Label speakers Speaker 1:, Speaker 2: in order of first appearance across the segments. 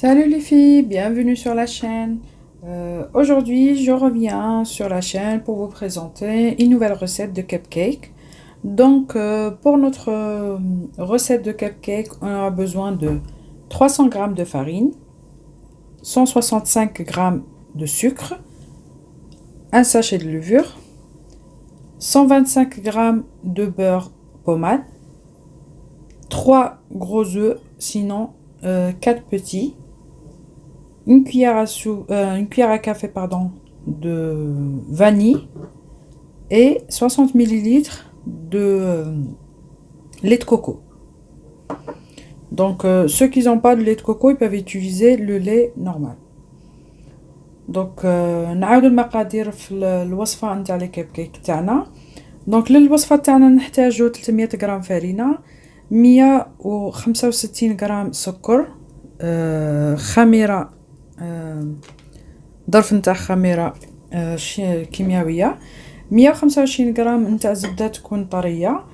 Speaker 1: Salut les filles, bienvenue sur la chaîne. Aujourd'hui, je reviens sur la chaîne pour vous présenter une nouvelle recette de cupcake. Donc, pour notre recette de cupcake, on aura besoin de 300 g de farine, 165 g de sucre, un sachet de levure, 125 g de beurre pommade, 3 gros œufs, sinon 4 petits, une cuillère à café de vanille et 60 ml de lait de coco. Donc ceux qui n'ont pas de lait de coco, ils peuvent utiliser le lait normal. Donc نعاود المقادير في الوصفة نتاع الكيك تاعنا. دونك للوصفة تاعنا نحتاجو 300 غرام فرينة، 165 غرام سكر، خميرة، ظرف نتاع خميرة كيميائية، 125 غرام نتاع زبدة تكون طرية،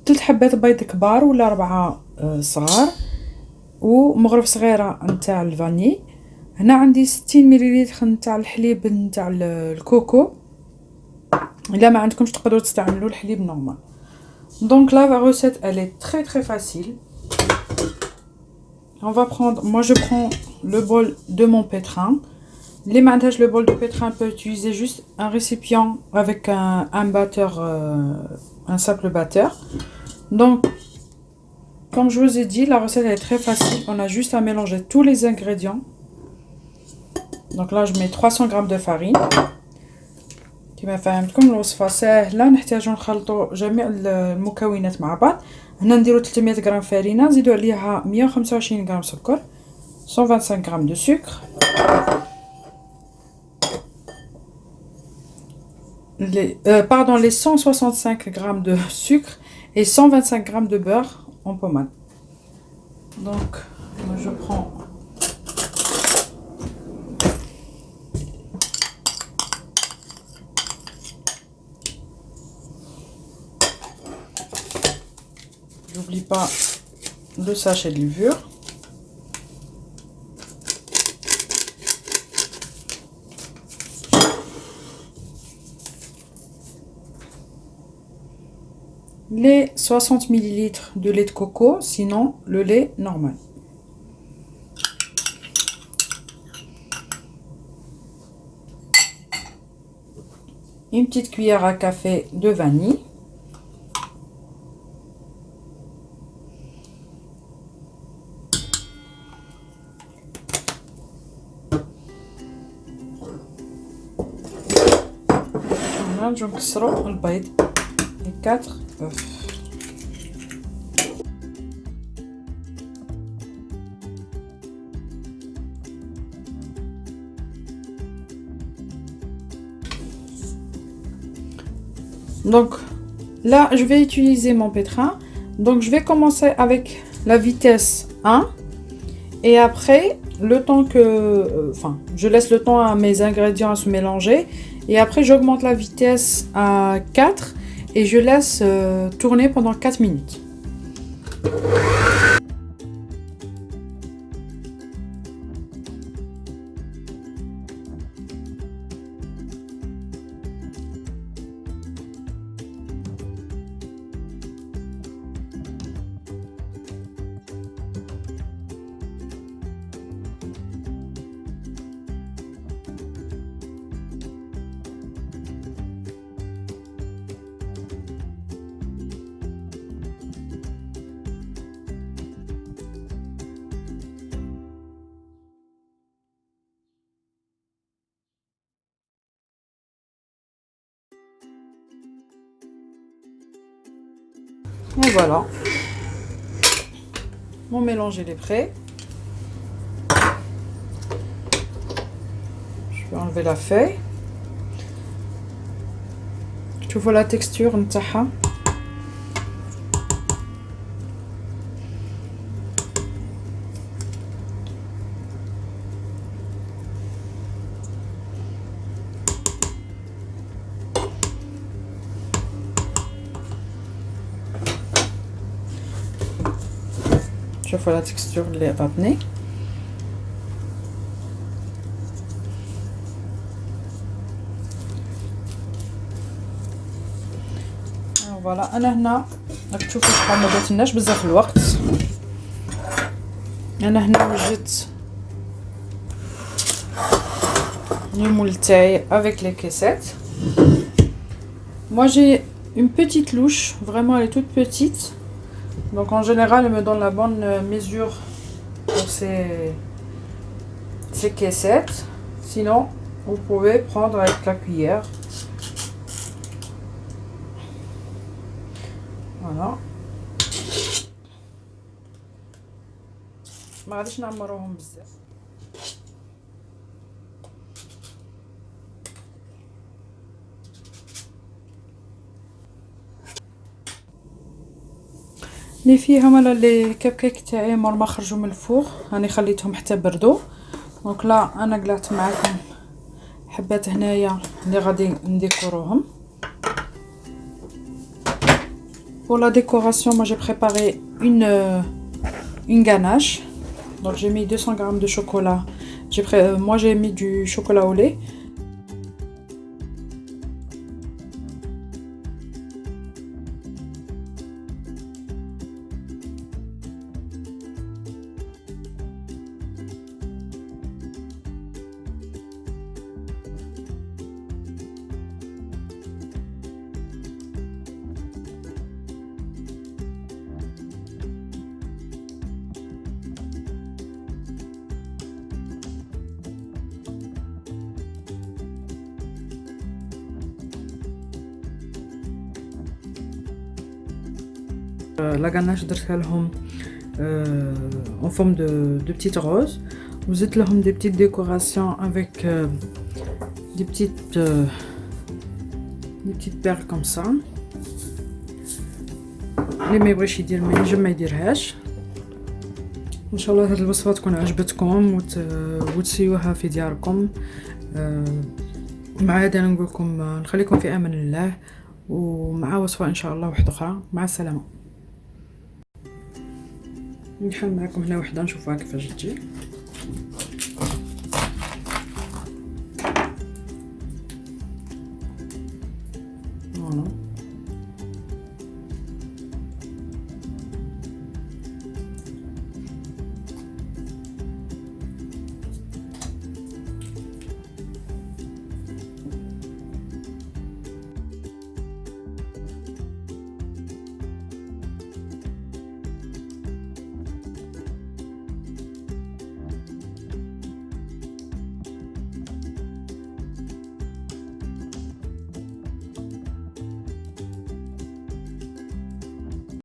Speaker 1: 3 حبات بيض كبار ولا 4 صغار، ومغرف صغيرة نتاع الفاني. هنا عندي 60 مليلتر نتاع الحليب نتاع الكوكو، الا ما عندكمش تقدروا تستعملوا الحليب نورمال. Donc la recette elle est très très facile. On va prendre, moi je prends le bol de mon pétrin. Les mandages, le bol de pétrin peut utiliser juste un récipient avec un batteur, un simple batteur. Donc, comme je vous ai dit, la recette est très facile. On a juste à mélanger tous les ingrédients. Donc là, je mets 300 g de farine. كما فهمتكم الوصفة سهلة، نحتاجو نخلطو جميع المكونات مع بعض. هنا نديرو 300 غرام فرينة، نزيدو عليها 125 غرام سكر، 125 غرام de sucre، les 165 grammes de sucre et 125 grammes de beurre en pommade. Donc, moi je prends n'oublie pas le sachet de levure. Les 60 ml de lait de coco, sinon le lait normal. Une petite cuillère à café de vanille. نرجعو نكسرو البيض، 4 œufs. Donc là, je vais utiliser mon pétrin. Donc je vais commencer avec la vitesse 1 et après, le temps que, je laisse le temps à mes ingrédients à se mélanger et après j'augmente la vitesse à 4 et je laisse tourner pendant 4 minutes. Et voilà, mon mélange il est prêt. Je vais enlever la feuille. Tu vois la texture نتاعها. شوفوا لا تكستور اللي عطاتني. فوالا انا هنا راك تشوفوا شحال ما درتلناش بزاف الوقت. انا هنا وجدت le moule taille avec les caissettes. Moi j'ai une petite louche, vraiment elle est toute petite. Donc en général elle me donne la bonne mesure pour ces caissettes. Sinon vous pouvez prendre avec la cuillère. Voilà. ما غاديش نعمروهم بزاف. اللي فيهم انا لي كاب كيك تاعي مور ما خرجوا من الفوغ راني خليتهم حتى بردوا. دونك لا انا قلعت معاكم حبات هنايا اللي غادي نديكوروهم. Pour la décoration, moi j'ai préparé une ganache. Donc j'ai mis 200 g de chocolat. Moi j'ai mis du chocolat au lait. La ganache درتها لهم en forme de petites roses. وزدت لهم des petites décorations avec des petites perles comme ça. اللي ما يبغيش يدير ما ينجم ما يديرهاش. ان شاء الله هذه الوصفه تكون عجبتكم وتسيوها في دياركم. مع هذا نقول لكم نخليكم في امان الله، ومع وصفه ان شاء الله واحده اخرى. مع السلامه. نحل معكم هنا وحده نشوفوها كيفاش تجي.